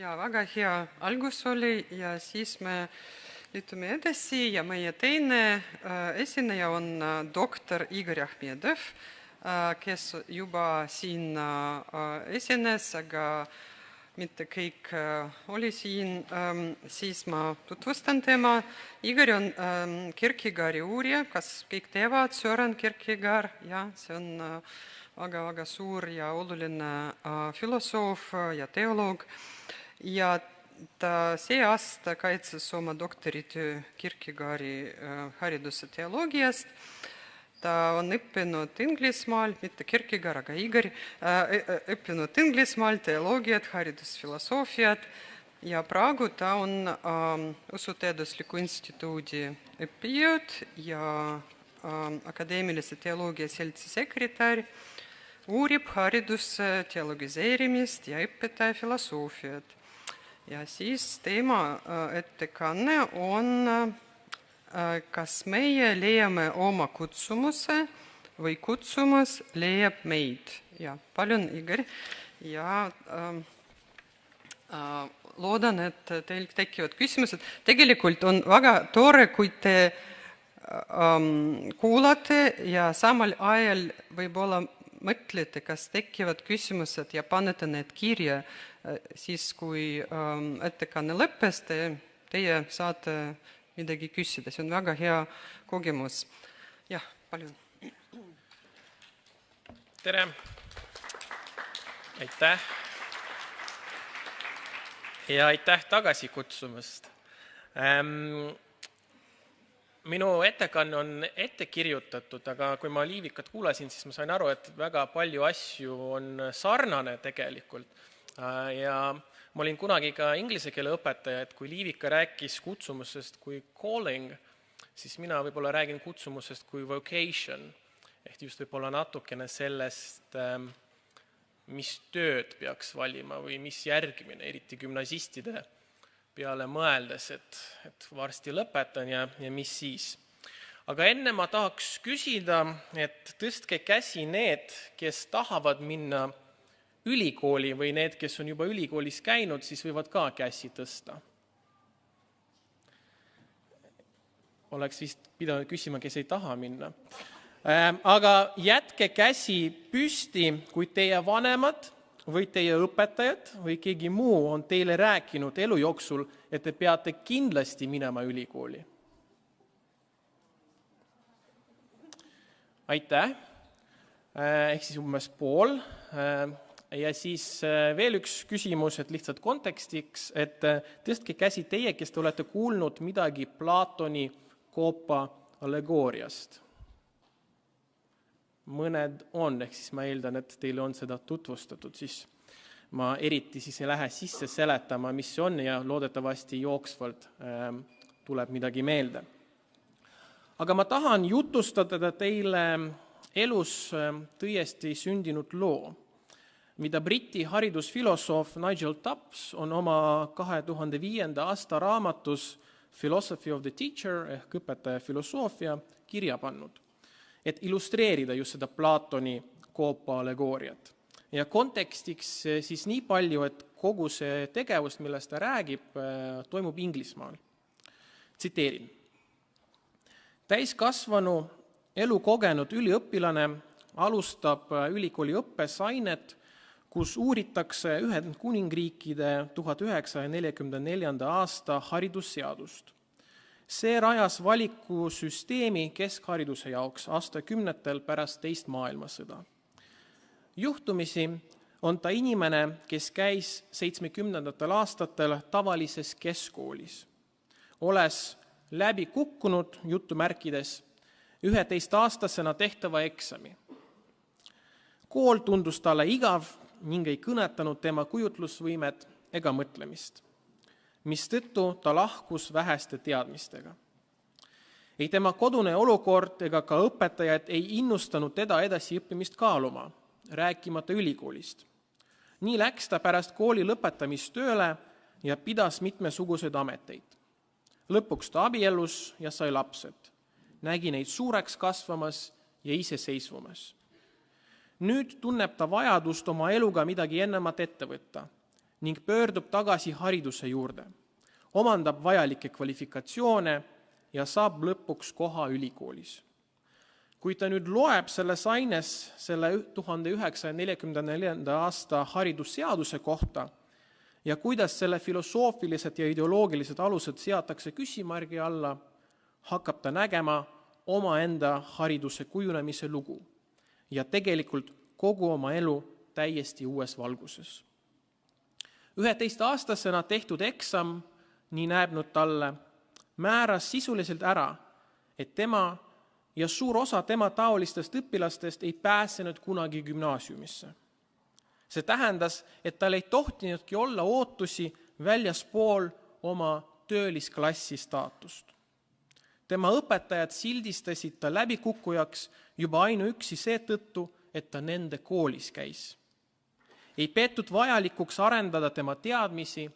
Ja väga hea algus oli ja siis me liitume edasi ja meie teine esineja on doktor Igor Ahmedov, kes juba siin esines, aga mitte kõik oli siin, siis ma tutvustan tema. Igor on Kierkegaardi uurija, kas kõik teavad, Søren Kierkegaard, ja see on väga suur ja oluline filosoof ja teoloog. Ja ta see aasta kaitses oma doktoritöö Kierkegaardi hariduse teoloogiast. Ta on õppinud Inglismaal, mitte Kierkegaard, aga Igor, õppinud Inglismaal teoloogiat, haridusfilosoofiat ja praegu ta on Usuteadusliku instituudi õppejõud ja akadeemilise teoloogia seltsi sekretär, uurib hariduse teologiseerimist ja õpetaja filosoofiat. Ja siis teema ettekanne on, kas meie leiame oma kutsumuse või kutsumus leiab meid. Ja palun, Igor. Ja loodan, et teil tekivad küsimused. Tegelikult on väga tore, kui te kuulate ja samal ajal võib-olla mõtlete, kas tekivad küsimused ja panete need kirja. Siis, kui ettekanne lõppes, teie saate midagi küsida. See on väga hea kogemus. Jah, palun. Tere! Aitäh! Ja aitäh tagasi kutsumast. Minu ettekanne on ette kirjutatud, aga kui ma Liivikat kuulasin, siis ma sain aru, et väga palju asju on sarnane tegelikult. Ja ma olin kunagi ka inglise keele õpetaja, et kui Liivika rääkis kutsumusest kui calling, siis mina võib-olla räägin kutsumusest kui vocation, ehk just võib-olla natukene sellest, mis tööd peaks valima või mis järgimine, eriti gümnasistide peale mõeldes, et varsti lõpetan ja mis siis. Aga enne ma tahaks küsida, et tõstke käsi need, kes tahavad minna ülikooli või need, kes on juba ülikoolis käinud, siis võivad ka käsi tõsta. Oleks vist pidanud küsima, kes ei taha minna. Aga jätke käsi püsti, kui teie vanemad või teie õpetajad või keegi muu on teile rääkinud elu jooksul, et te peate kindlasti minema ülikooli. Aitäh! Ehk siis umbes pool. Ja siis veel üks küsimus, et lihtsalt kontekstiks, et tõstke käsi teie, kes te olete kuulnud midagi Platoni koopa allegooriast. Mõned on, ehk siis ma eeldan, et teile on seda tutvustatud, siis ma eriti siis ei lähe sisse seletama, mis see on ja loodetavasti jooksvalt tuleb midagi meelde. Aga ma tahan jutustada teile elus tõesti sündinud loo, mida Briti haridusfilosoof Nigel Tubbs on oma 2005. aasta raamatus Philosophy of the Teacher ehk õpetaja filosoofia kirja pannud, et illustreerida just seda Platoni koopa allegooriat. Ja kontekstiks siis nii palju, et kogu see tegevus, millest ta räägib, toimub Inglismaal. Tsiteerin. Täiskasvanu elukogenud üliõpilane alustab ülikooli õppesainet, kus uuritakse Ühendkuningriikide 1944. aasta haridusseadust. See rajas valikusüsteemi keskhariduse jaoks aastakümnetel pärast teist maailmasõda. Juhtumisi on ta inimene, kes käis 70. aastatel tavalises keskkoolis, oles läbi kukkunud jutumärkides 11-aastasena tehtava eksami. Kool tundus talle igav ning ei kõnetanud tema kujutlusvõimet ega mõtlemist, mistõttu ta lahkus väheste teadmistega. Ei tema kodune olukord ega ka õpetajad ei innustanud teda edasi õppimist kaaluma, rääkimata ülikoolist. Nii läks ta pärast kooli lõpetamist tööle ja pidas mitmesuguseid ameteid. Lõpuks ta abiellus ja sai lapsed. Nägi neid suureks kasvamas ja iseseisvumas. Nüüd tunneb ta vajadust oma eluga midagi ennemat ette võtta ning pöördub tagasi hariduse juurde, omandab vajalikke kvalifikatsioone ja saab lõpuks koha ülikoolis. Kui ta nüüd loeb selles aines selle 1944. aasta haridusseaduse kohta ja kuidas selle filosoofilised ja ideoloogilised alused seatakse küsimärgi alla, hakkab ta nägema omaenda hariduse kujunemise lugu ja tegelikult kogu oma elu täiesti uues valguses. 11-aastasena tehtud eksam, nii näeb nüüd talle, määras sisuliselt ära, et tema ja suur osa tema taolistest õpilastest ei pääsenud kunagi gümnaasiumisse. See tähendas, et tal ei tohtinudki olla ootusi väljaspool oma töölisklassi staatust. Tema õpetajad sildistasid ta läbikukkujaks juba ainuüksi seetõttu, et ta nende koolis käis. Ei peetud vajalikuks arendada tema teadmisi,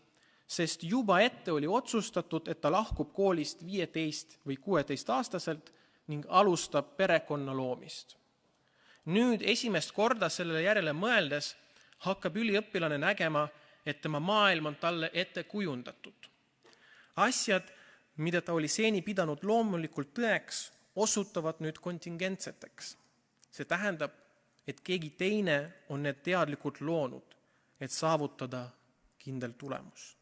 sest juba ette oli otsustatud, et ta lahkub koolist 15 või 16-aastaselt ning alustab perekonna loomist. Nüüd esimest korda sellele järele mõeldes hakkab üliõpilane nägema, et tema maailm on talle ette kujundatud. Asjad, mida ta oli seni pidanud loomulikult tõeks, osutuvad nüüd kontingentseteks. See tähendab, et keegi teine on need teadlikult loonud, et saavutada kindel tulemus.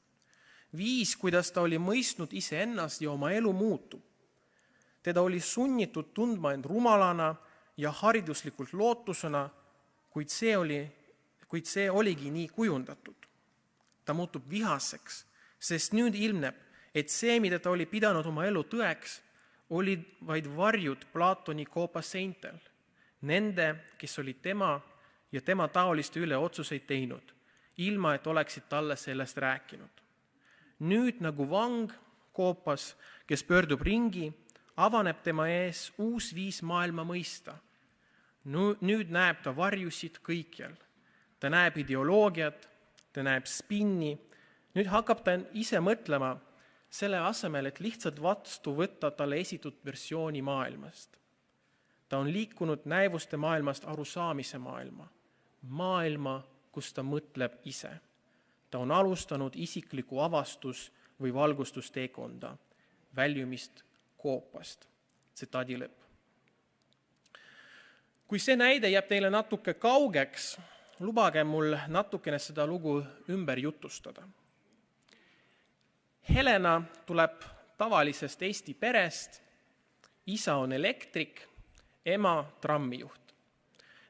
Viis, kuidas ta oli mõistnud iseennast ja oma elu muutub. Teda oli sunnitud tundma end rumalana ja hariduslikult lootusena, kuid see oligi nii kujundatud. Ta muutub vihaseks, sest nüüd ilmneb, et see, mida ta oli pidanud oma elu tõeks, olid vaid varjud Platoni koopaseintel, nende, kes olid tema ja tema taoliste üle otsuseid teinud, ilma et oleksid talle sellest rääkinud. Nüüd nagu vang koopas, kes pöördub ringi, avaneb tema ees uus viis maailma mõista. Nüüd näeb ta varjusid kõikjal. Ta näeb ideoloogiat, ta näeb spinni. Nüüd hakkab ta ise mõtlema selle asemel, et lihtsalt vastu võtta talle esitud versiooni maailmast. Ta on liikunud näivuste maailmast arusaamise maailma, kus ta mõtleb ise. Ta on alustanud isikliku avastus- või valgustusteekonda, väljumist koopast. Tsitaadi lõpp. Kui see näide jääb teile natuke kaugeks, lubage mul natukene seda lugu ümber jutustada. Helena tuleb tavalisest Eesti perest, isa on elektrik, ema trammijuht.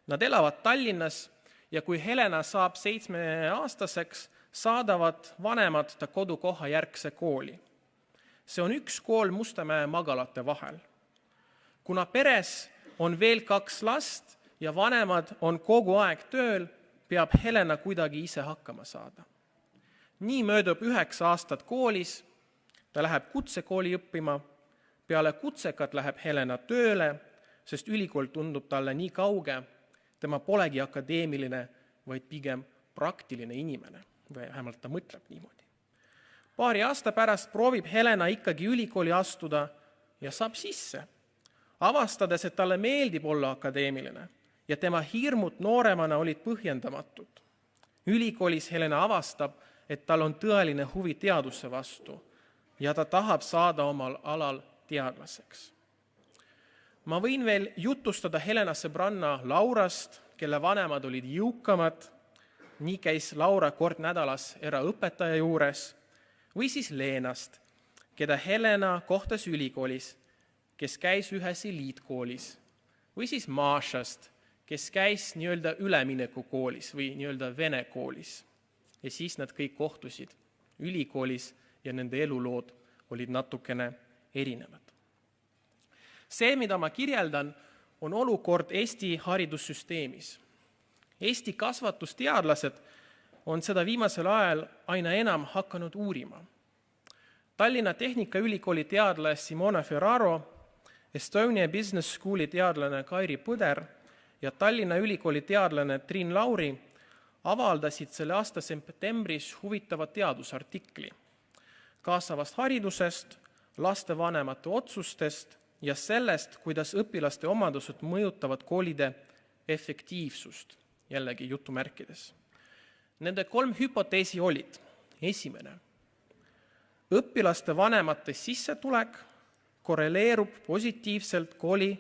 Nad elavad Tallinnas ja kui Helena saab 7-aastaseks, saadavad vanemad ta kodukoha järgse kooli. See on üks kool Mustamäe magalate vahel. Kuna peres on veel 2 last ja vanemad on kogu aeg tööl, peab Helena kuidagi ise hakkama saada. Nii möödub 9 aastat koolis, ta läheb kutsekooli õppima, peale kutsekat läheb Helena tööle, sest ülikool tundub talle nii kauge, tema polegi akadeemiline, vaid pigem praktiline inimene, või vähemalt ta mõtleb niimoodi. Paari aasta pärast proovib Helena ikkagi ülikooli astuda ja saab sisse, avastades, et talle meeldib olla akadeemiline ja tema hirmud nooremana olid põhjendamatud. Ülikoolis Helena avastab, et tal on tõeline huvi teaduse vastu ja ta tahab saada omal alal teadlaseks. Ma võin veel jutustada Helena sõbranna Laurast, kelle vanemad olid jõukamad, nii käis Laura kord nädalas eraõpetaja juures, või siis Leenast, keda Helena kohtas ülikoolis, kes käis ühes eliitkoolis, või siis Mašast, kes käis nii-öelda üleminekukoolis või nii-öelda vene koolis. Ja siis nad kõik kohtusid ülikoolis ja nende elulood olid natukene erinevad. See, mida ma kirjeldan, on olukord Eesti haridussüsteemis. Eesti kasvatusteadlased on seda viimasel ajal aina enam hakanud uurima. Tallinna Tehnikaülikooli teadlane Simona Ferraro, Estonia Business Schooli teadlane Kairi Põder ja Tallinna Ülikooli teadlane Triin Lauri avaldasid selle aasta septembris huvitava teadusartikli kaasavast haridusest, lastevanemate otsustest ja sellest, kuidas õpilaste omadused mõjutavad koolide efektiivsust, jällegi jutumärkides. Nende 3 hüpoteesi olid: esimene, õpilaste vanemate sissetulek korreleerub positiivselt kooli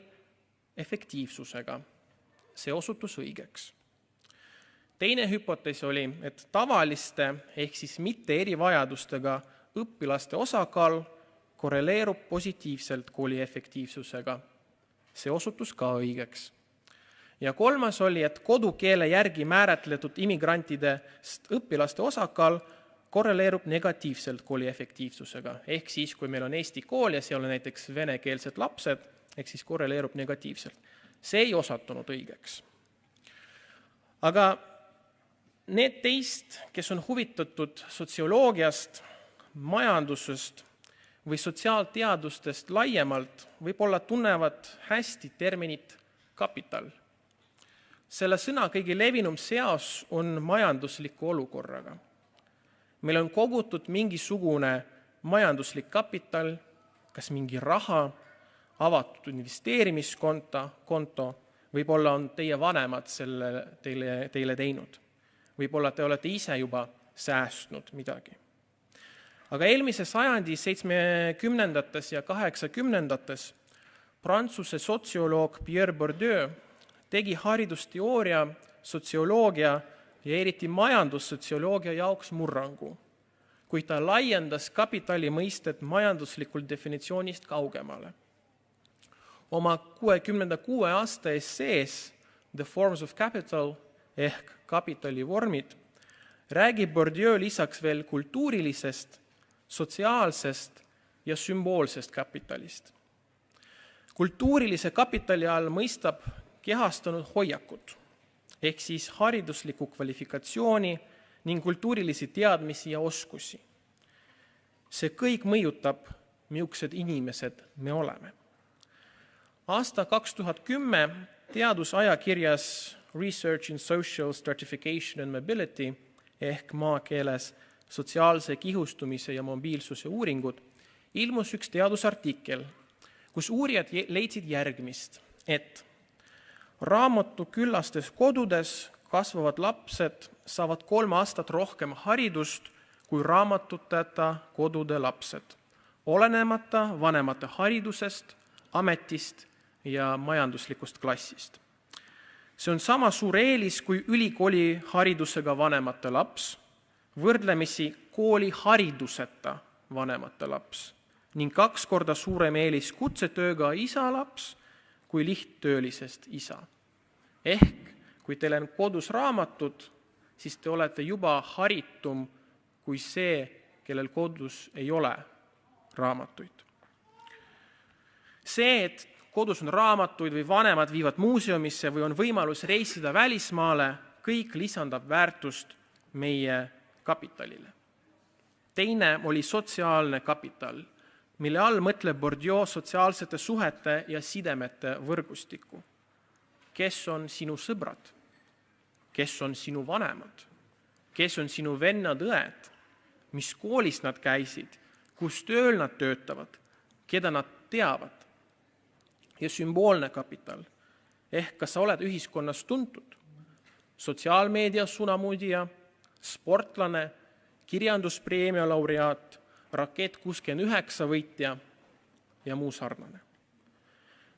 efektiivsusega. See osutus õigeks. Teine hüpotees oli, et tavaliste ehk siis mitte erivajadustega õpilaste osakaal korreleerub positiivselt kooli efektiivsusega. See osutus ka õigeks. Ja kolmas oli, et kodukeele järgi määratletud immigrantidest õpilaste osakaal korreleerub negatiivselt kooli efektiivsusega. Ehk siis, kui meil on eesti kool ja seal on näiteks venekeelsed lapsed, ehk siis korreleerub negatiivselt. See ei osutunud õigeks. Aga need teist, kes on huvitatud sotsioloogiast, majandusest või sotsiaalteadustest laiemalt, võib-olla tunnevad hästi terminit kapital. Selle sõna kõige levinum seos on majandusliku olukorraga. Meil on kogutud mingisugune majanduslik kapital, kas mingi raha, avatud investeerimiskonto, võib-olla on teie vanemad selle teile teinud. Võib-olla te olete ise juba säästnud midagi. Aga eelmise sajandi 70. ja 80. Prantsuse sotsioloog Pierre Bourdieu tegi haridusteooria, sotsioloogia ja eriti majandussotsioloogia jaoks murrangu, kui ta laiendas kapitali mõistet majanduslikul definitsioonist kaugemale. Oma 66 aasta essees The Forms of Capital ehk kapitali vormid räägib Bourdieu lisaks veel kultuurilisest, sotsiaalsest ja sümboolsest kapitalist. Kultuurilise kapitali all mõistab kehastunud hoiakud, ehk siis hariduslikku kvalifikatsiooni ning kultuurilisi teadmisi ja oskusi. See kõik mõjutab, millised inimesed me oleme. Aasta 2010 teadusajakirjas Research in Social Stratification and Mobility ehk maakeeles sotsiaalse kihustumise ja mobiilsuse uuringud ilmus üks teadusartikkel, kus uurijad leidsid järgmist, et raamatuküllastes kodudes kasvavad lapsed saavad 3 aastat rohkem haridust kui raamatuteta kodude lapsed, olenemata vanemate haridusest, ametist ja majanduslikust klassist. See on sama suur eelis kui ülikooli haridusega vanemate laps, võrdlemisi kooli hariduseta vanemate laps ning 2 korda suurem eelis kutsetööga isa laps kui lihttöölisest isa. Ehk kui teil on kodus raamatud, siis te olete juba haritum kui see, kellel kodus ei ole raamatuid. See, et kodus on raamatuid või vanemad viivad muuseumisse või on võimalus reisida välismaale, kõik lisandab väärtust meie kapitalile. Teine oli sotsiaalne kapital, mille all mõtleb Bourdieu sotsiaalsete suhete ja sidemete võrgustikku. Kes on sinu sõbrad? Kes on sinu vanemad? Kes on sinu vennad-õed? Mis koolis nad käisid? Kus tööl nad töötavad? Keda nad teavad? Ja sümboolne kapital, ehk kas sa oled ühiskonnas tuntud, sotsiaalmeedia sunamudija, sportlane, kirjanduspreemia laureaat, Rakett 69 võitja ja muu sarnane.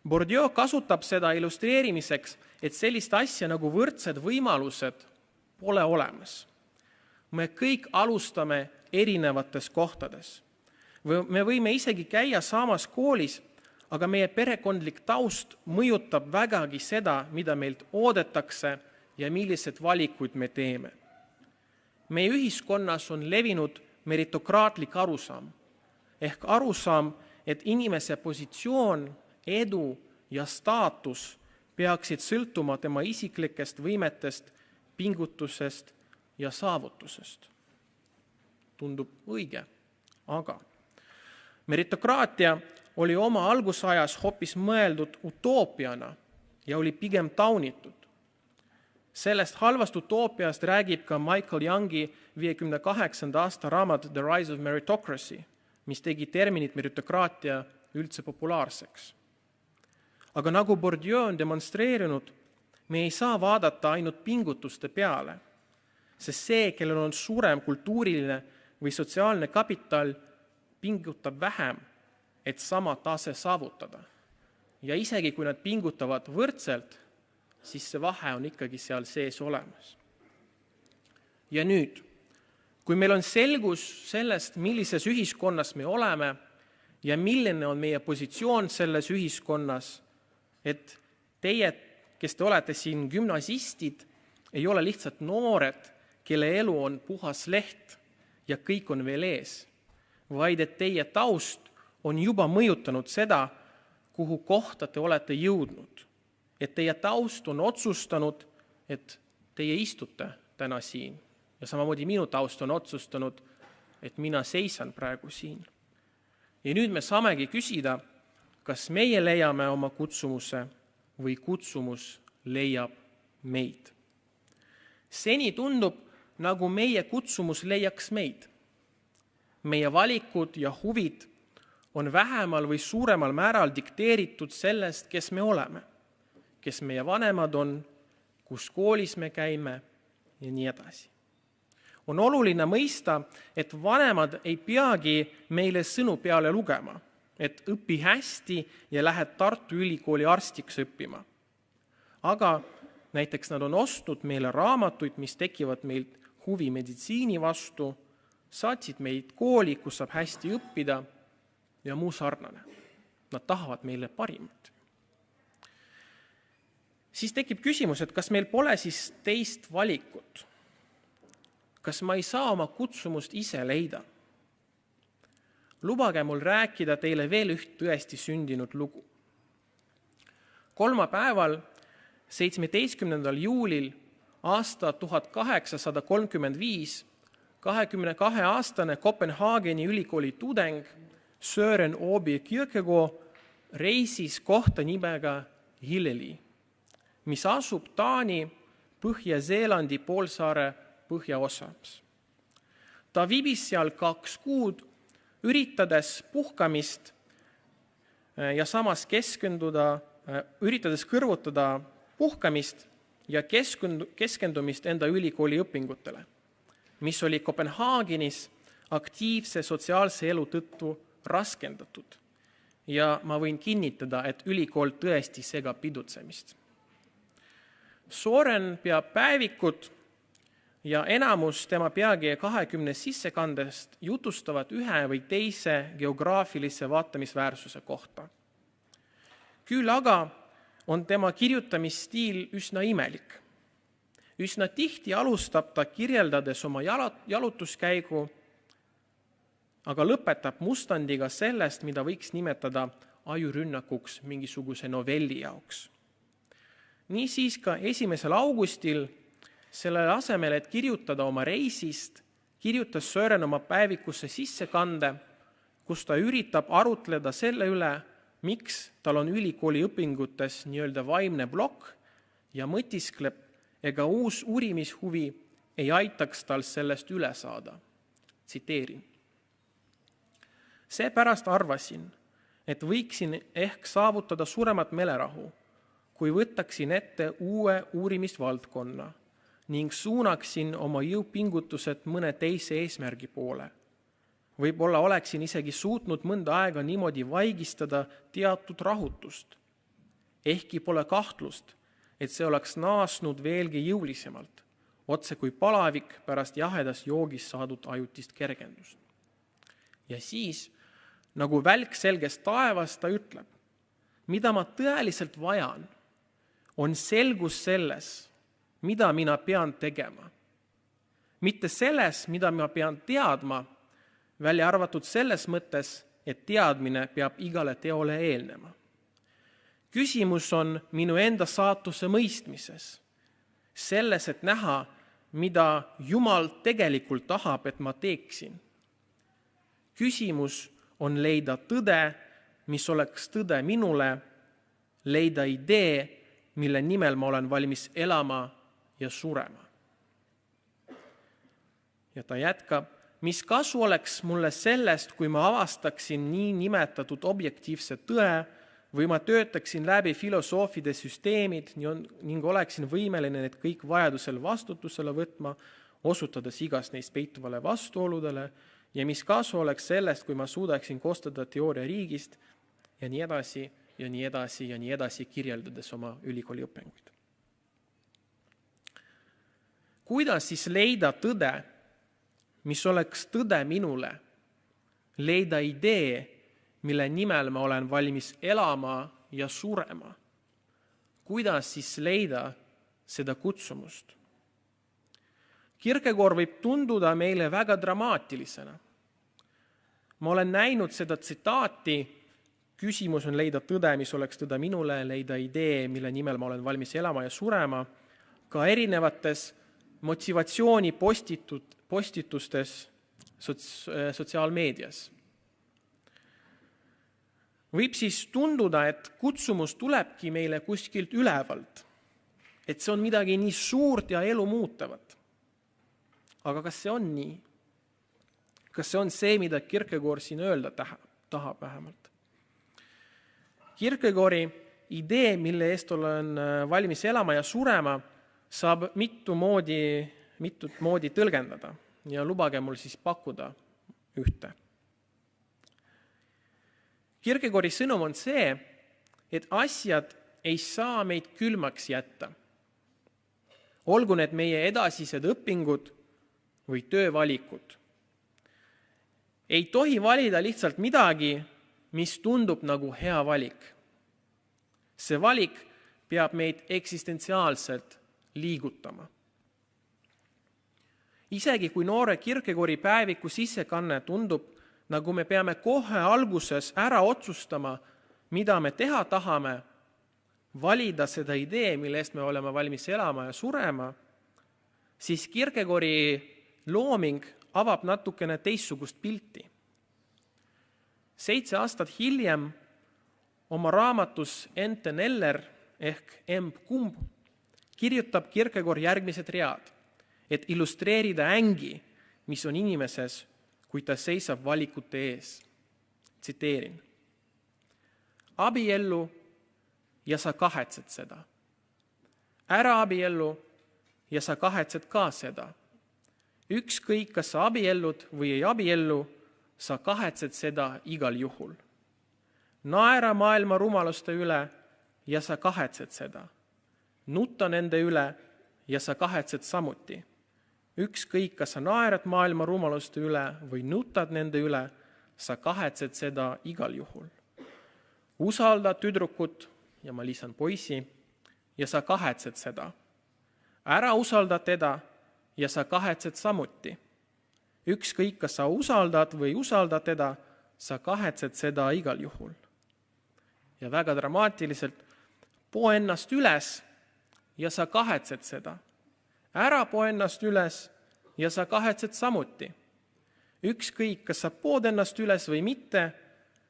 Bourdieu kasutab seda illustreerimiseks, et sellist asja nagu võrdsed võimalused pole olemas. Me kõik alustame erinevates kohtades. Me võime isegi käia samas koolis, aga meie perekondlik taust mõjutab vägagi seda, mida meilt oodatakse ja millised valikuid me teeme. Meie ühiskonnas on levinud meritokraatlik arusaam, ehk arusaam, et inimese positsioon, edu ja staatus peaksid sõltuma tema isiklikest võimetest, pingutusest ja saavutusest. Tundub õige, aga meritokraatia oli oma algusajas hoopis mõeldud utoopiana ja oli pigem taunitud. Sellest halvast utoopiast räägib ka Michael Youngi 58. aasta raamat The Rise of Meritocracy, mis tegi terminit meritokraatia üldse populaarseks. Aga nagu Bourdieu on demonstreerinud, me ei saa vaadata ainult pingutuste peale. sest see, kellel on suurem kultuuriline või sotsiaalne kapital, pingutab vähem, et sama tase saavutada. Ja isegi kui nad pingutavad võrdselt, siis see vahe on ikkagi seal sees olemas. Ja nüüd, kui meil on selgus sellest, millises ühiskonnas me oleme ja milline on meie positsioon selles ühiskonnas, et teie, kes te olete siin gümnasistid, ei ole lihtsalt noored, kelle elu on puhas leht ja kõik on veel ees, vaid et teie taust on juba mõjutanud seda, kuhu kohta te olete jõudnud. Et teie taust on otsustanud, et teie istute täna siin. Ja samamoodi minu taust on otsustanud, et mina seisan praegu siin. Ja nüüd me saamegi küsida, kas meie leiame oma kutsumuse või kutsumus leiab meid. Seni tundub, nagu meie kutsumus leiaks meid. Meie valikud ja huvid on vähemal või suuremal määral dikteeritud sellest, kes me oleme, kes meie vanemad on, kus koolis me käime ja nii edasi. On oluline mõista, et vanemad ei peagi meile sõnu peale lugema, et õpi hästi ja lähed Tartu Ülikooli arstiks õppima. Aga näiteks nad on ostnud meile raamatuid, mis tekivad meilt huvi meditsiini vastu, saatsid meid kooli, kus saab hästi õppida ja muu sarnane. Nad tahavad meile parimat. Siis tekib küsimus, et kas meil pole siis teist valikut? Kas ma ei saa oma kutsumust ise leida? Lubage mul rääkida teile veel üht tõesti sündinud lugu. Kolmapäeval, 17. juulil aasta 1835 22-aastane Kopenhaageni ülikooli tudeng Søren Åby Kierkegaard reisis kohta nimega Hilleli, mis asub Taani Põhja-Zeelandi poolsaare põhjaosas. Ta viibis seal 2 kuud, üritades puhkamist ja samas üritades kõrvutada puhkamist ja keskendumist enda ülikooli õpingutele, mis oli Kopenhaagenis aktiivse sotsiaalse elu tõttu raskendatud. Ja ma võin kinnitada, et ülikool tõesti segab pidutsemist. Søren peab päevikut ja enamus tema peagi 20 sissekandest jutustavad ühe või teise geograafilise vaatamisväärsuse kohta. Küll aga on tema kirjutamisstiil üsna imelik. Üsna tihti alustab ta kirjeldades oma jalutuskäigu, aga lõpetab mustandiga sellest, mida võiks nimetada ajurünnakuks mingisuguse novelli jaoks. Nii siis ka 1. augustil sellele asemel, et kirjutada oma reisist, kirjutas Søren oma päevikusse sissekande, kus ta üritab arutleda selle üle, miks tal on ülikooli õpingutes nii-öelda vaimne blokk ja mõtiskleb, ega uus uurimishuvi ei aitaks tal sellest üle saada. Tsiteerin. Seepärast arvasin, et võiksin ehk saavutada suuremat melerahu, kui võtaksin ette uue uurimisvaldkonna ning suunaksin oma jõupingutused mõne teise eesmärgi poole. Võib-olla oleksin isegi suutnud mõnda aega niimoodi vaigistada teatud rahutust. Ehkki pole kahtlust, et see oleks naasnud veelgi jõulisemalt, otse kui palavik pärast jahedast joogist saadud ajutist kergendust. Ja siis, nagu välk selgest taevast, ta ütleb, mida ma tõeliselt vajan, on selgus selles, mida mina pean tegema. Mitte selles, mida ma pean teadma, välja arvatud selles mõttes, et teadmine peab igale teole eelnema. Küsimus on minu enda saatuse mõistmises, selles, et näha, mida Jumal tegelikult tahab, et ma teeksin. Küsimus on leida tõde, mis oleks tõde minule, leida idee, mille nimel ma olen valmis elama ja surema. Ja ta jätkab, mis kasu oleks mulle sellest, kui ma avastaksin nii nimetatud objektiivse tõe või ma töötaksin läbi filosoofide süsteemid ning oleksin võimeline need kõik vajadusel vastutusele võtma, osutades igast neist peituvale vastuoludele ja mis kasu oleks sellest, kui ma suudaksin koostada teooria riigist ja nii edasi ja nii edasi ja nii edasi, kirjeldades oma ülikooli õpinguid. Kuidas siis leida tõde, mis oleks tõde minule? Leida idee, mille nimel ma olen valmis elama ja surema. Kuidas siis leida seda kutsumust? Kierkegaard võib tunduda meile väga dramaatilisena. Ma olen näinud seda tsitaati, küsimus on leida tõde, mis oleks tõde minule, leida idee, mille nimel ma olen valmis elama ja surema, ka erinevates motivatsiooni postitustes sotsiaalmeedias. Võib siis tunduda, et kutsumus tulebki meile kuskilt ülevalt, et see on midagi nii suurt ja elu muutavat. Aga kas see on nii? Kas see on see, mida Kierkegaard siin öelda tahab vähemalt? Kierkegaardi idee, mille eest olen valmis elama ja surema, saab mitut moodi tõlgendada ja lubage mul siis pakkuda ühte. Kierkegaardi sõnum on see, et asjad ei saa meid külmaks jätta. Olgu need meie edasised õpingud või töövalikud. Ei tohi valida lihtsalt midagi, mis tundub nagu hea valik. See valik peab meid eksistentsiaalselt liigutama. Isegi kui noore Kierkegaardi päeviku sissekanne tundub, nagu me peame kohe alguses ära otsustama, mida me teha tahame, valida seda idee, mille eest me oleme valmis elama ja surema, siis Kierkegaardi looming avab natukene teistsugust pilti. 7 aastat hiljem oma raamatus Ente Neller ehk Emb-Kumb kirjutab Kierkegaard järgmised read, et illustreerida ängi, mis on inimeses, kui ta seisab valikute ees. Tsiteerin. Abiellu ja sa kahetsed seda. Ära abiellu ja sa kahetsed ka seda. Ükskõik, kas sa abiellud või ei abiellu, sa kahetsed seda igal juhul. Naera maailma rumaluste üle ja sa kahetsed seda. Nutta nende üle ja sa kahetsed samuti. Ükskõik, kas sa naerad maailma rumaluste üle või nutad nende üle, sa kahetsed seda igal juhul. Usalda tüdrukut, ja ma lisan poisi, ja sa kahetsed seda. Ära usalda teda ja sa kahetsed samuti. Ükskõik, kas sa usaldad või usalda teda, sa kahetsed seda igal juhul. Ja väga dramaatiliselt, poo ennast üles ja sa kahetsed seda. Ära poo ennast üles ja sa kahetsed samuti. Ükskõik, kas sa pood ennast üles või mitte,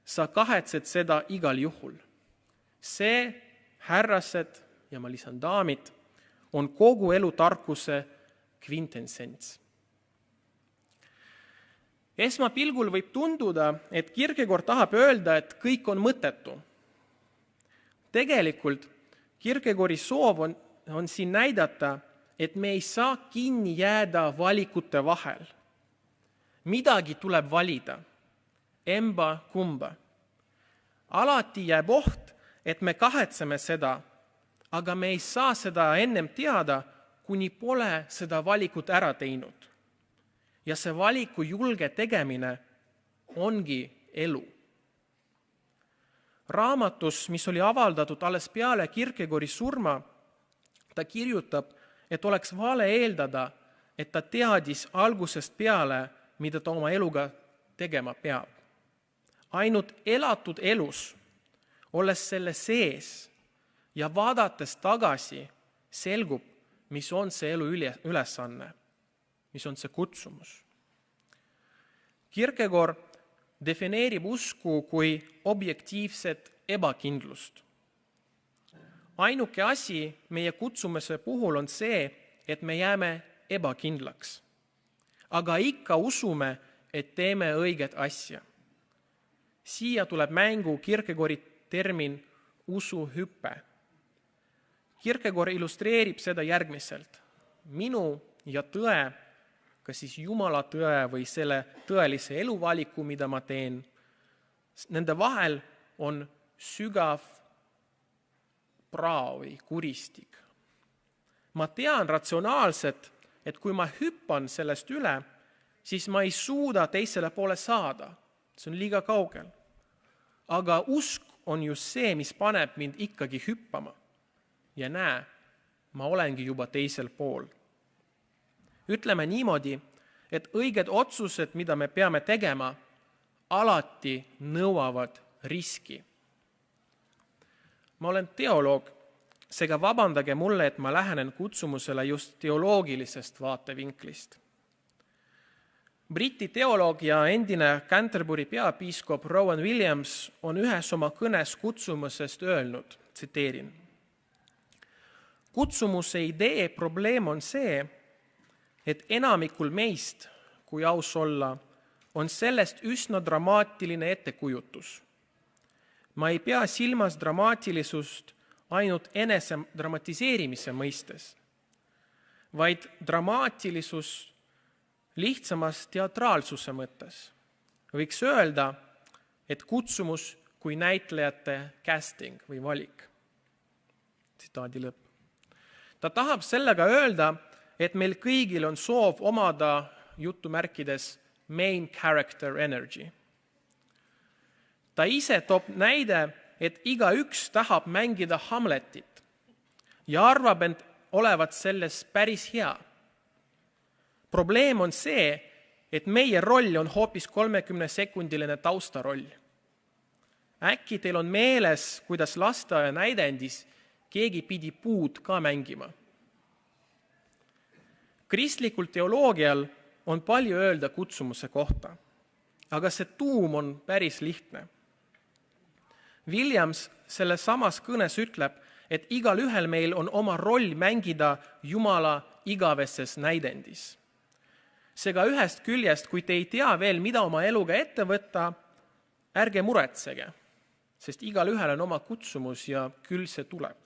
sa kahetsed seda igal juhul. See, härrased ja ma lisan daamid, on kogu elu tarkuse kvintessents. Esmapilgul võib tunduda, et Kierkegaard tahab öelda, et kõik on mõttetu. Tegelikult Kierkegaardi soov on siin näidata, et me ei saa kinni jääda valikute vahel. Midagi tuleb valida, emba kumba. Alati jääb oht, et me kahetseme seda, aga me ei saa seda ennem teada, kuni pole seda valikut ära teinud. Ja see valiku julge tegemine ongi elu. Raamatus, mis oli avaldatud alles peale Kierkegaardi surma, ta kirjutab, et oleks vale eeldada, et ta teadis algusest peale, mida ta oma eluga tegema peab. Ainult elatud elus, olles selle sees ja vaadates tagasi, selgub, mis on see elu ülesanne, mis on see kutsumus. Kierkegaard defineerib usku kui objektiivset ebakindlust. Ainuke asi meie kutsumuse puhul on see, et me jääme ebakindlaks. Aga ikka usume, et teeme õiget asja. Siia tuleb mängu Kierkegaardi termin usuhüpe. Kierkegaard illustreerib seda järgmiselt. Minu ja tõe, kas siis Jumala tõe või selle tõelise eluvaliku, mida ma teen, nende vahel on sügav prao või kuristik. Ma tean ratsionaalselt, et kui ma hüppan sellest üle, siis ma ei suuda teisele poole saada. See on liiga kaugel. Aga usk on just see, mis paneb mind ikkagi hüppama. Ja näe, ma olengi juba teisel pool. Ütleme niimoodi, et õiged otsused, mida me peame tegema, alati nõuavad riski. Ma olen teoloog, seega vabandage mulle, et ma lähenen kutsumusele just teoloogilisest vaatevinklist. Briti teoloog ja endine Canterbury peapiiskop Rowan Williams on ühes oma kõnes kutsumusest öelnud, tsiteerin. Kutsumuse idee probleem on see, et enamikul meist, kui aus olla, on sellest üsna dramaatiline ettekujutus. Ma ei pea silmas dramaatilisust ainult enese dramatiseerimise mõistes, vaid dramaatilisus lihtsamas teatraalsuse mõttes. Võiks öelda, et kutsumus kui näitlejate casting või valik. Tsitaadi lõpp. Ta tahab sellega öelda, et meil kõigil on soov omada jutumärkides main character energy. Ta ise toob näide, et igaüks tahab mängida Hamletit ja arvab end olevat selles päris hea. Probleem on see, et meie roll on hoopis 30-sekundiline taustaroll. Äkki teil on meeles, kuidas lasteaia näidendis keegi pidi puud ka mängima. Kristlikul teoloogial on palju öelda kutsumuse kohta, aga see tuum on päris lihtne. Williams selles samas kõnes ütleb, et igal ühel meil on oma roll mängida Jumala igaveses näidendis. Seega ühest küljest, kui te ei tea veel, mida oma eluga ette võtta, ärge muretsege, sest igal ühel on oma kutsumus ja küll see tuleb.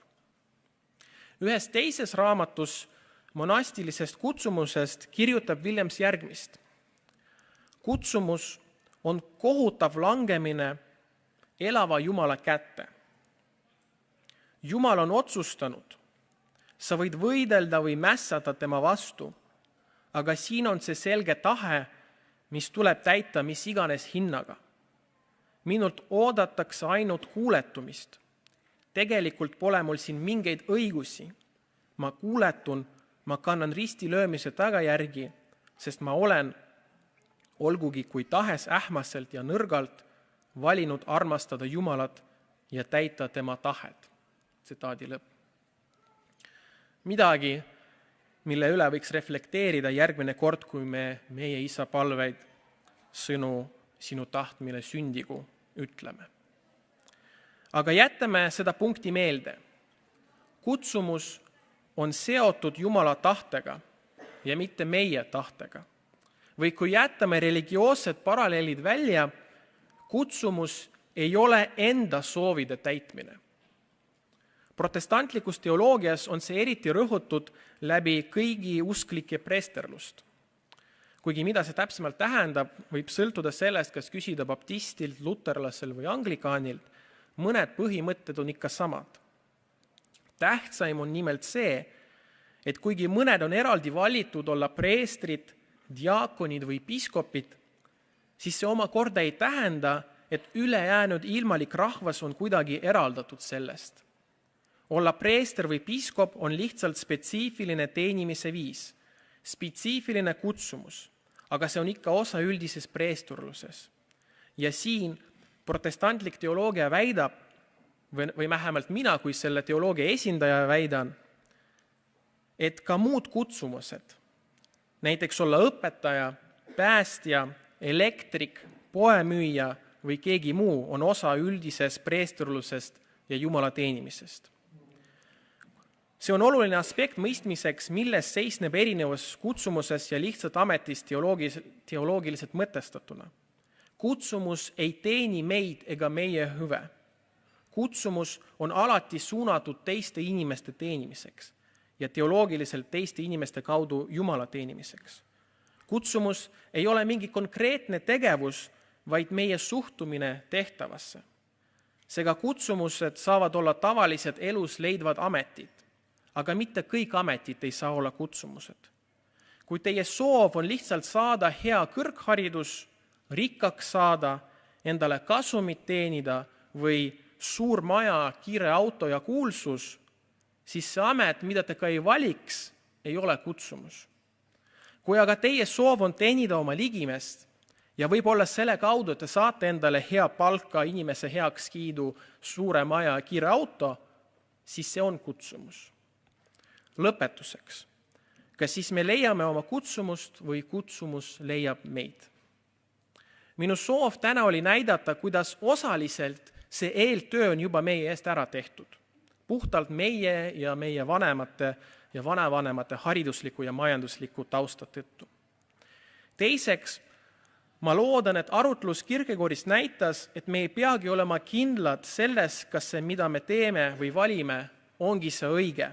Ühes teises raamatus monastilisest kutsumusest kirjutab Williams järgmist. Kutsumus on kohutav langemine elava Jumala kätte. Jumal on otsustanud, sa võid võidelda või mässata tema vastu, aga siin on see selge tahe, mis tuleb täita mis iganes hinnaga. Minult oodatakse ainult kuuletumist. Tegelikult pole mul siin mingeid õigusi. Ma kuuletun, ma kannan ristilöömise tagajärgi, sest ma olen, olgugi kui tahes ähmaselt ja nõrgalt, valinud armastada Jumalat ja täita tema tahet. Tsitaadi lõpp. Midagi, mille üle võiks reflekteerida järgmine kord, kui me meie isa palveid sõnu sinu tahtmine sündigu ütleme. Aga jätame seda punkti meelde. Kutsumus on seotud Jumala tahtega ja mitte meie tahtega. Või kui jätame religioossed paralleelid välja, kutsumus ei ole enda soovide täitmine. Protestantlikus teoloogias on see eriti rõhutud läbi kõigi usklike preesterlust. Kuigi mida see täpsemalt tähendab, võib sõltuda sellest, kas küsida baptistilt, luterlasel või anglikaanilt, mõned põhimõtted on ikka samad. Tähtsaim on nimelt see, et kuigi mõned on eraldi valitud olla preestrid, diaakonid või piiskopid, siis see omakorda ei tähenda, et ülejäänud ilmalik rahvas on kuidagi eraldatud sellest. Olla preester või piiskop on lihtsalt spetsiifiline teenimise viis, spetsiifiline kutsumus, aga see on ikka osa üldises preesturluses. Ja siin protestantlik teoloogia väidab, või vähemalt mina kui selle teoloogia esindaja väidan, et ka muud kutsumused, näiteks olla õpetaja, päästja, elektrik, poemüüja või keegi muu on osa üldisest preesturlusest ja Jumala teenimisest. See on oluline aspekt mõistmiseks, milles seisneb erinevus kutsumusest ja lihtsalt ametist teoloogiliselt mõtestatuna. Kutsumus ei teeni meid ega meie hüve. Kutsumus on alati suunatud teiste inimeste teenimiseks ja teoloogiliselt teiste inimeste kaudu Jumala teenimiseks. Kutsumus ei ole mingi konkreetne tegevus, vaid meie suhtumine tehtavasse. Seega kutsumused saavad olla tavalised elus leidvad ametid, aga mitte kõik ametid ei saa olla kutsumused. Kui teie soov on lihtsalt saada hea kõrgharidus, rikkaks saada, endale kasumit teenida või suur maja, kiire auto ja kuulsus, siis see amet, mida te ka ei valiks, ei ole kutsumus. Kui aga teie soov on teenida oma ligimest ja võib-olla selle kaudu, et te saate endale hea palka, inimese heakskiidu, suure maja ja kiire auto, siis see on kutsumus. Lõpetuseks, kas siis me leiame oma kutsumust või kutsumus leiab meid? Minu soov täna oli näidata, kuidas osaliselt see eeltöö on juba meie eest ära tehtud. Puhtalt meie ja meie vanemate ja vanavanemate haridusliku ja majandusliku tausta tõttu. Teiseks, ma loodan, et arutlus Kierkegaardist näitas, et me ei peagi olema kindlad selles, kas see, mida me teeme või valime, ongi see õige.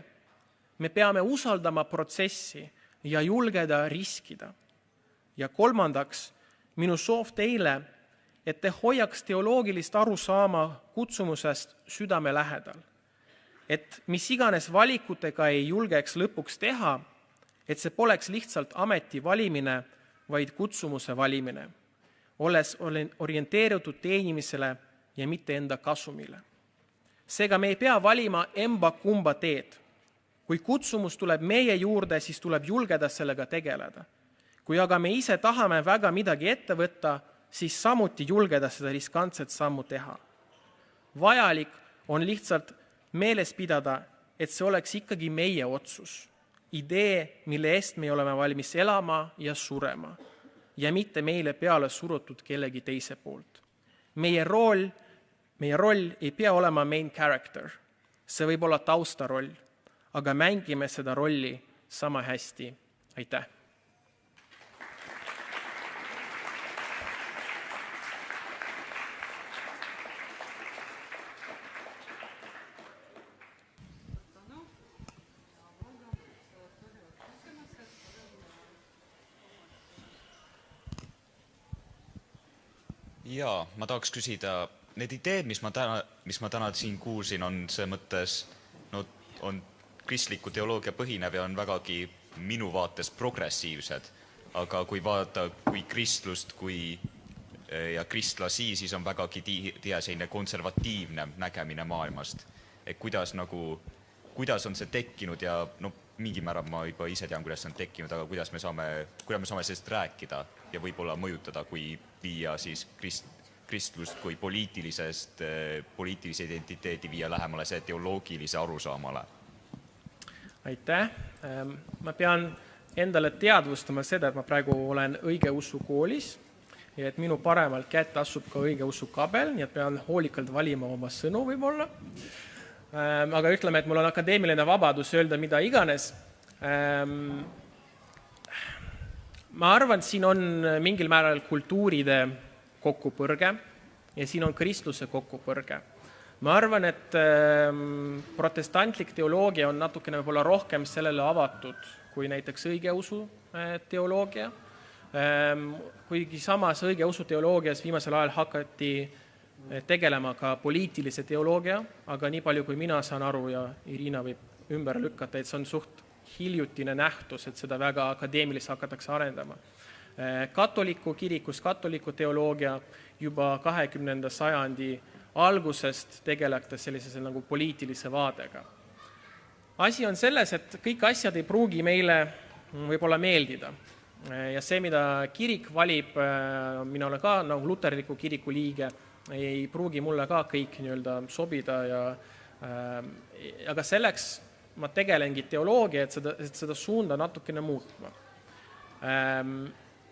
Me peame usaldama protsessi ja julgeda riskida. Ja kolmandaks, minu soov teile, et te hoiaks teoloogilist arusaama kutsumusest südame lähedal. Et mis iganes valikutega ei julgeks lõpuks teha, et see poleks lihtsalt ameti valimine, vaid kutsumuse valimine, olles orienteeritud teenimisele ja mitte enda kasumile. Seega me ei pea valima emba-kumba teed. Kui kutsumus tuleb meie juurde, siis tuleb julgeda sellega tegeleda. Kui aga me ise tahame väga midagi ette võtta, siis samuti julgeda seda riskantset sammu teha. Vajalik on lihtsalt meeles pidada, et see oleks ikkagi meie otsus. Idee, mille eest me oleme valmis elama ja surema ja mitte meile peale surutud kellegi teise poolt. Meie roll ei pea olema main character. See võib olla taustaroll, aga mängime seda rolli sama hästi. Aitäh! Jaa, ma tahaks küsida, need ideed, mis ma täna siin kuulsin, on see mõttes, on kristliku teoloogia põhinev ja on vägagi minu vaates progressiivsed, aga kui vaadata kui kristlust ja kristlasi, siis on vägagi tihe selline konservatiivne nägemine maailmast. Et kuidas on see tekkinud ja mingi määral ma juba ise tean, kuidas see on tekkinud, aga kuidas me saame sellest rääkida ja võib-olla mõjutada, kui viia siis kristlust kui poliitilise identiteedi viia lähemale see teoloogilise arusaamale. Aitäh! Ma pean endale teadvustama seda, et ma praegu olen õigeusu koolis ja et minu paremalt kätt asub ka õigeusu kabel, nii et pean hoolikalt valima oma sõnu võib-olla. Aga ütleme, et mul on akadeemiline vabadus öelda mida iganes. Ma arvan, et siin on mingil määral kultuuride kokkupõrge ja siin on kristluse kokkupõrge. Ma arvan, et protestantlik teoloogia on natukene võib-olla rohkem sellele avatud kui näiteks õigeusu teoloogia. Kuigi samas õigeusu teoloogias viimasel ajal hakati tegelema ka poliitilise teoloogia, aga nii palju kui mina saan aru ja Irina võib ümber lükata, et see on suht hiljutine nähtus, et seda väga akadeemiliselt hakatakse arendama. Katoliku kirikus, katoliku teoloogia juba 20. sajandi algusest tegelete sellise nagu poliitilise vaadega. Asi on selles, et kõik asjad ei pruugi meile võib-olla meeldida. Ja see, mida kirik valib, mina olen ka nagu luterliku kiriku liige, ei pruugi mulle ka kõik sobida. Aga selleks ma tegelengi teoloogia, et seda suunda natukene muutma.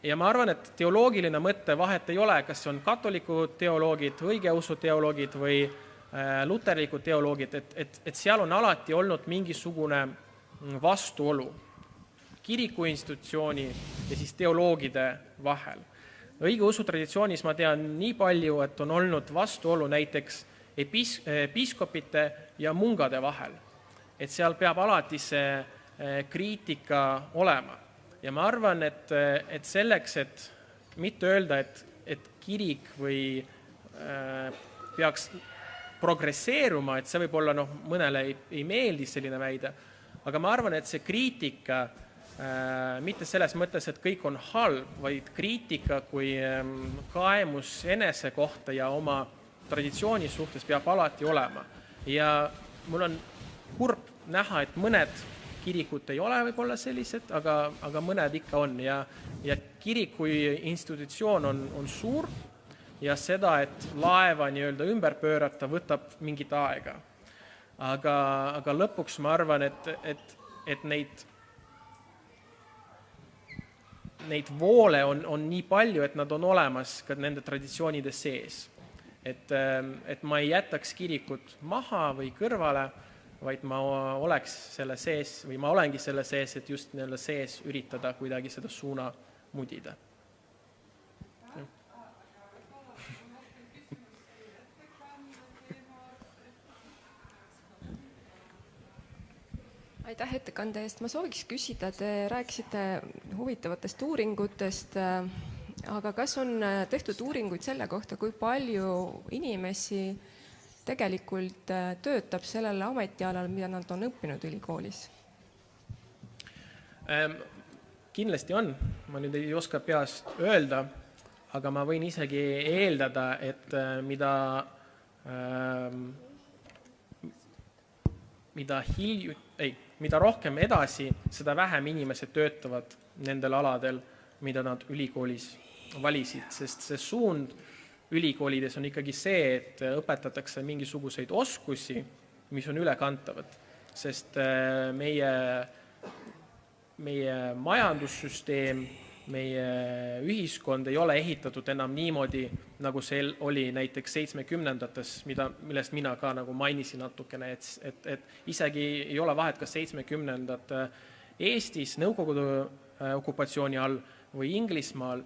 Ja ma arvan, et teoloogiline mõtte vahet ei ole, kas see on katoliku teoloogid, õigeusu teoloogid või luterliku teoloogid, et seal on alati olnud mingisugune vastuolu kiriku institutsiooni ja siis teoloogide vahel. Õigeusu traditsioonis ma tean nii palju, et on olnud vastuolu näiteks piiskopite ja mungade vahel. Et seal peab alati see kriitika olema. Ja ma arvan, et selleks, et mitte öelda, et kirik või peaks progresseeruma, et see võib olla, mõnele ei meeldi selline väide, aga ma arvan, et see kriitika, mitte selles mõttes, et kõik on halb, vaid kriitika kui kaemus enese kohta ja oma traditsiooni suhtes peab alati olema. Ja mul on kurb näha, et mõned kirikud ei ole võib-olla sellised, aga mõned ikka on. Ja kirik kui institutsioon on suur ja seda, et laeva nii-öelda ümber pöörata, võtab mingit aega. Aga lõpuks ma arvan, et neid voole on nii palju, et nad on olemas ka nende traditsioonide sees. Et ma ei jätaks kirikut maha või kõrvale, vaid ma oleks selle sees või ma olengi selle sees, et just neile sees üritada kuidagi seda suuna mudida. Aitäh ettekande eest. Ma sooviks küsida, te rääkisite huvitavatest uuringutest, aga kas on tehtud uuringuid selle kohta, kui palju inimesi tegelikult töötab sellel ametialal, mida nad on õppinud ülikoolis? Kindlasti on. Ma nüüd ei oska peast öelda, aga ma võin isegi eeldada, et mida rohkem edasi, seda vähem inimesed töötavad nendel aladel, mida nad ülikoolis valisid, sest see suund ülikoolides on ikkagi see, et õpetatakse mingisuguseid oskusi, mis on ülekantavad, sest meie majandussüsteem, meie ühiskond ei ole ehitatud enam niimoodi, nagu see oli näiteks 70-ndates, millest mina ka nagu mainisin natukene, et isegi ei ole vahet, kas 70-ndad Eestis Nõukogude okupatsiooni all või Inglismaal,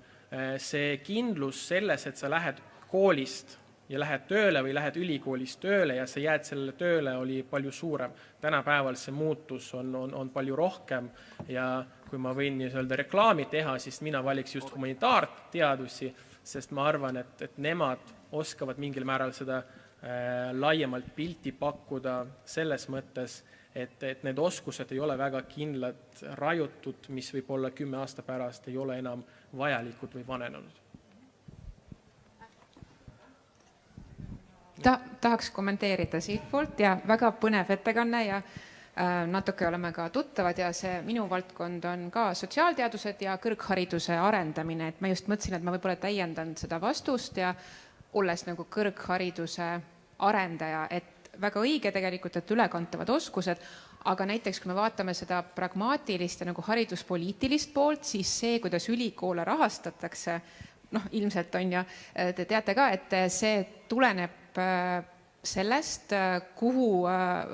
see kindlus selles, et sa lähed koolist ja lähed tööle või lähed ülikoolist tööle ja sa jääd sellele tööle, oli palju suurem. Tänapäeval see muutus on palju rohkem ja kui ma võin öelda reklaami teha, siis mina valiks just humanitaarteadusi, sest ma arvan, et nemad oskavad mingil määral seda laiemalt pilti pakkuda selles mõttes, et need oskused ei ole väga kindlad rajutud, mis võib olla 10 aasta pärast ei ole enam vajalikud või vanenenud. Tahaks kommenteerida siitpoolt ja väga põnev ettekanne ja natuke oleme ka tuttavad ja see minu valdkond on ka sotsiaalteadused ja kõrghariduse arendamine, et ma just mõtlesin, et ma võib-olla täiendan seda vastust ja olles nagu kõrghariduse arendaja, et väga õige tegelikult, et ülekantavad oskused, aga näiteks kui me vaatame seda pragmaatilist ja nagu hariduspoliitilist poolt, siis see, kuidas ülikoole rahastatakse, ilmselt on ja te teate ka, et see tuleneb sellest, kuhu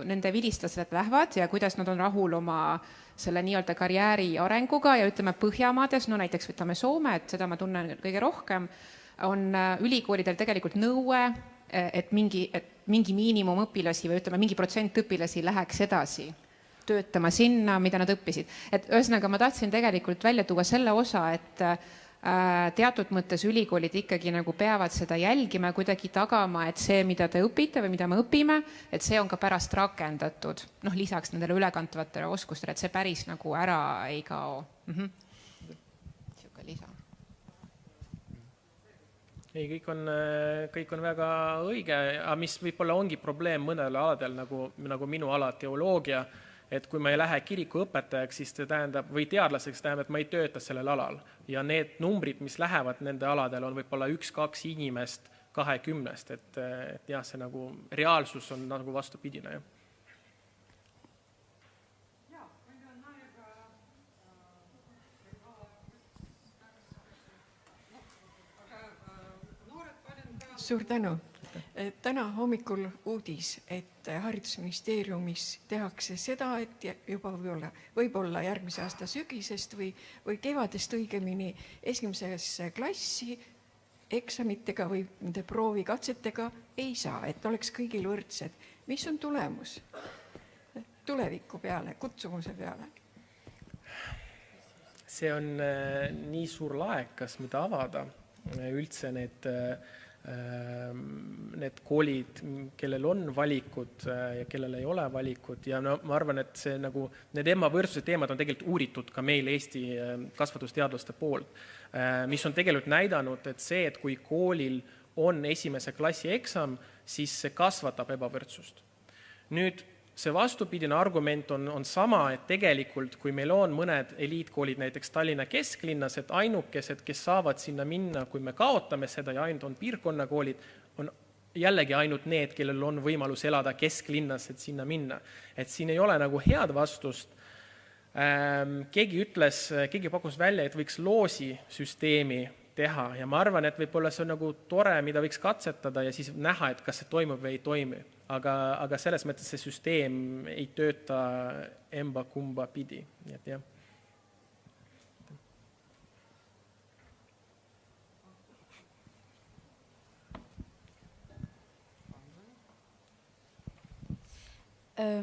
nende vilistlased lähevad ja kuidas nad on rahul oma selle nii-öelda karjääri arenguga ja ütleme Põhjamaades, näiteks võtame Soome, et seda ma tunnen kõige rohkem, on ülikoolidel tegelikult nõue, et mingi miinimumõpilasi või ütleme mingi protsent õpilasi läheks edasi töötama sinna, mida nad õppisid. Et ühesõnaga ma tahtsin tegelikult välja tuua selle osa, et teatud mõttes ülikoolid ikkagi nagu peavad seda jälgima ja kuidagi tagama, et see, mida te õpite või mida me õpime, et see on ka pärast rakendatud, lisaks nendele ülekantavatele oskustele, et see päris nagu ära ei kao. Siuke lisa. Ei, kõik on väga õige, aga mis võib-olla ongi probleem mõnel aladel, nagu minu ala teoloogia, et kui ma ei lähe kirikuõpetajaks, siis see tähendab, või teadlaseks tähendab, et ma ei tööta sellel alal. Ja need numbrid, mis lähevad nende aladel, on võib-olla 1-2 inimest 20, et jah, see nagu reaalsus on nagu vastupidine. Suur tänu. Täna hommikul uudis, et haridusministeeriumis tehakse seda, et juba võib-olla järgmise aasta sügisest või kevadest õigemini esimesesse klassi eksamitega või nende proovikatsetega ei saa, et oleks kõigil võrdsed. Mis on tulemus tuleviku peale, kutsumuse peale? See on nii suur laekas, mida avada üldse need koolid, kellel on valikud ja kellel ei ole valikud. Ja no, ma arvan, et see, nagu, need ebavõrdsuse teemad on tegelikult uuritud ka meil Eesti kasvatusteadlaste poolt, mis on tegelikult näidanud, et see, et kui koolil on esimese klassi eksam, siis see kasvatab ebavõrdsust. Nüüd see vastupidine argument on sama, et tegelikult, kui meil on mõned eliitkoolid näiteks Tallinna kesklinnas, et ainukesed, kes saavad sinna minna, kui me kaotame seda ja ainult on piirkonnakoolid, on jällegi ainult need, kellel on võimalus elada kesklinnas, et sinna minna. Et siin ei ole nagu head vastust. Keegi pakkus välja, et võiks loosisüsteemi teha ja ma arvan, et võib-olla see on nagu tore, mida võiks katsetada ja siis näha, et kas see toimub või ei toimi. Aga selles mõttes see süsteem ei tööta emba kumba pidi. Nii et jah.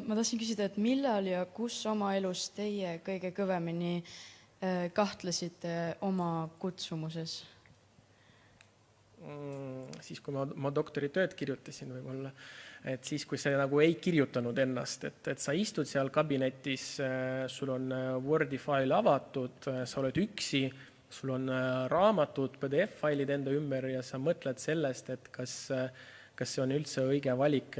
Ma tahtsin küsida, et millal ja kus oma elus teie kõige kõvemini kahtlesite oma kutsumuses? Siis, kui ma doktoritööd kirjutasin võib-olla, et siis, kui sa nagu ei kirjutanud ennast, et sa istud seal kabinetis, sul on Wordi fail avatud, sa oled üksi, sul on raamatud, PDF-failid enda ümber ja sa mõtled sellest, et kas see on üldse õige valik,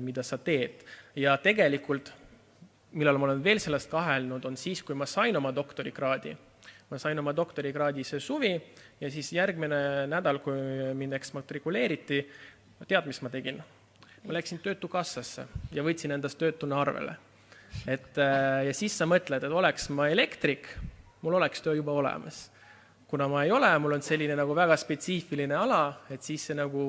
mida sa teed. Ja tegelikult, millal ma olen veel sellest kahelnud, on siis, kui ma sain oma doktorikraadi. Ma sain oma doktorikraadi see suvi ja siis järgmine nädal, kui mind eksmatrikuleeriti, tead, mis ma tegin? Ma läksin töötukassasse ja võtsin endast töötuna arvele. Ja siis sa mõtled, et oleks ma elektrik, mul oleks töö juba olemas. Kuna ma ei ole, mul on selline nagu väga spetsiifiline ala, et siis see nagu,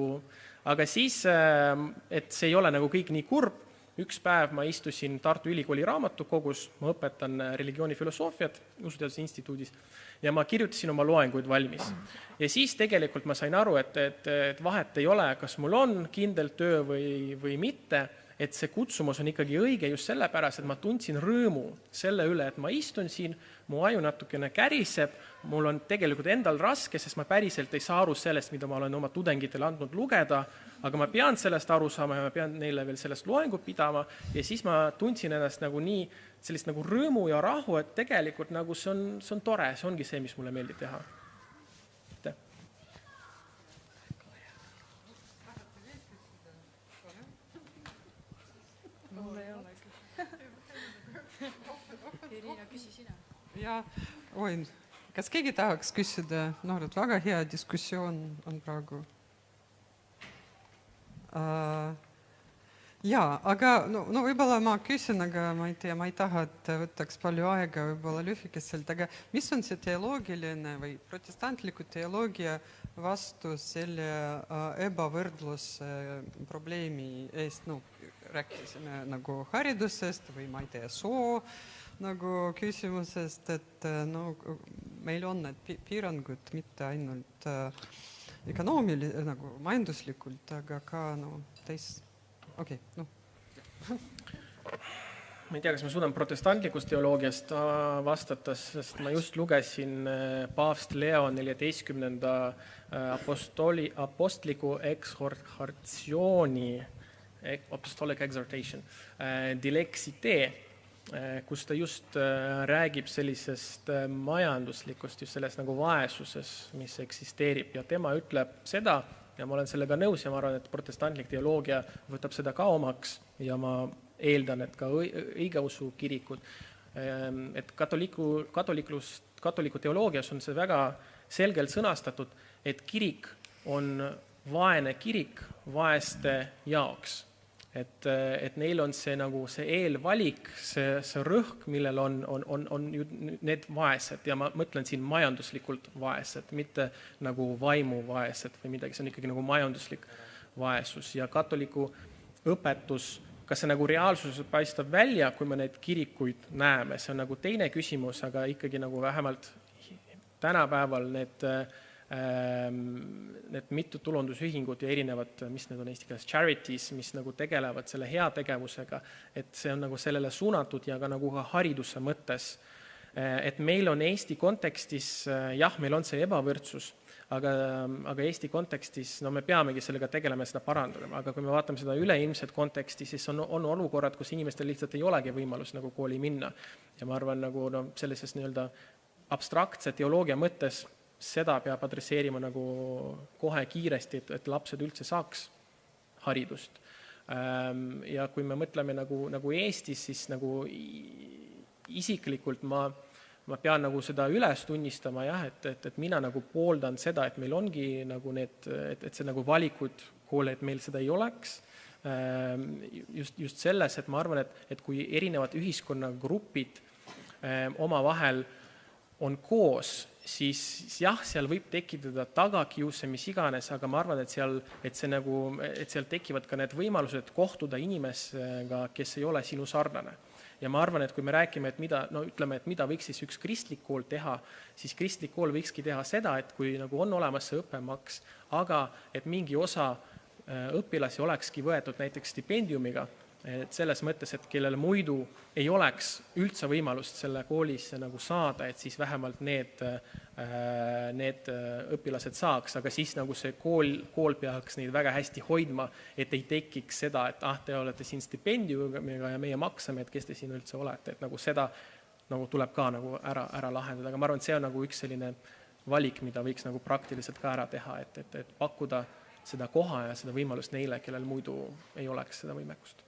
aga siis, et see ei ole nagu kõik nii kurb. Üks päev ma istusin Tartu Ülikooli raamatukogus, ma õpetan religioonifilosoofiat Usuteaduse instituudis ja ma kirjutasin oma loenguid valmis. Ja siis tegelikult ma sain aru, et vahet ei ole, kas mul on kindel töö või mitte, et see kutsumus on ikkagi õige just sellepärast, et ma tundsin rõõmu selle üle, et ma istun siin, mu aju natukene käriseb, mul on tegelikult endal raske, sest ma päriselt ei saa aru sellest, mida ma olen oma tudengitele andnud lugeda, aga ma pean sellest aru saama ja ma pean neile veel sellest loengu pidama ja siis ma tundsin ennast nagu nii sellist nagu rõõmu ja rahu, et tegelikult nagu see on tore, see ongi see, mis mulle meeldib teha. Ja, kas keegi tahaks küsida? Noored, väga hea diskussioon on praegu. Jaa, aga no võib-olla ma küsin, aga ma ei taha, et võtaks palju aega võib-olla lühikeselt, aga mis on see teoloogiline või protestantliku teoloogia vastu selle ebavõrdluse probleemi eest? No, rääkisime nagu haridusest või ma ei tea, soo nagu küsimusest, et no, meil on need piirangud mitte ainult nagu majanduslikult, aga ka okei. Ma ei tea, kas ma suudan protestantlikust teoloogiast vastata, sest ma just lugesin paavst Leo 14. apostliku exhortatsiooni, apostolic exhortation, Dilexite, kus ta just räägib sellisest majanduslikust, just sellest nagu vaesuses, mis eksisteerib ja tema ütleb seda, ja ma olen sellega nõus ja ma arvan, et protestantlik teoloogia võtab seda ka omaks ja ma eeldan, et ka õigeusu kirikud, et katoliku teoloogias on see väga selgelt sõnastatud, et kirik on vaene kirik vaeste jaoks. Et neil on see nagu see eelvalik, see rõhk, millel on need vaesed ja ma mõtlen siin majanduslikult vaesed, mitte nagu vaimu vaesed või midagi, see on ikkagi nagu majanduslik vaesus ja katoliku õpetus, kas see nagu reaalsuses paistab välja, kui me neid kirikuid näeme, see on nagu teine küsimus, aga ikkagi nagu vähemalt tänapäeval need need mittetulundusühingud ja erinevad, mis need on eesti keeles, charities, mis nagu tegelevad selle heategevusega, et see on nagu sellele suunatud ja ka nagu ka hariduse mõttes. Et meil on Eesti kontekstis, jah, meil on see ebavõrdsus, aga Eesti kontekstis no me peamegi sellega tegelema ja seda parandada, aga kui me vaatame seda üleilmset konteksti, siis on olukorrad, kus inimestel lihtsalt ei olegi võimalus nagu kooli minna. Ja ma arvan, nagu no, sellises nii-öelda abstraktse teoloogia mõttes seda peab adresseerima nagu kohe kiiresti, et lapsed üldse saaks haridust. Ja kui me mõtleme nagu Eestis, siis nagu isiklikult ma pean nagu seda üles tunnistama, jah, et mina nagu pooldan seda, et meil ongi nagu need, et see nagu valikud koole, et meil seda ei oleks. Just selles, et ma arvan, et kui erinevad ühiskonnagrupid omavahel on koos, siis jah, seal võib tekitada tagakiuse, mis iganes, aga ma arvan, et seal tekivad ka need võimalused kohtuda inimesega, kes ei ole sinu sarnane. Ja ma arvan, et kui me räägime, et mida võiks siis üks kristlik kool teha, siis kristlik kool võikski teha seda, et kui nagu on olemas see õppemaks, aga et mingi osa õpilasi olekski võetud näiteks stipendiumiga, et selles mõttes, et kellel muidu ei oleks üldse võimalust selle koolisse nagu saada, et siis vähemalt need õpilased saaks, aga siis nagu see kool peaks neid väga hästi hoidma, et ei tekiks seda, et te olete siin stipendiumiga ja meie maksame, et kes te siin üldse olete, et nagu seda nagu tuleb ka nagu ära lahendada, aga ma arvan, et see on nagu üks selline valik, mida võiks nagu praktiliselt ka ära teha, et pakkuda seda koha ja seda võimalust neile, kellel muidu ei oleks seda võimekust.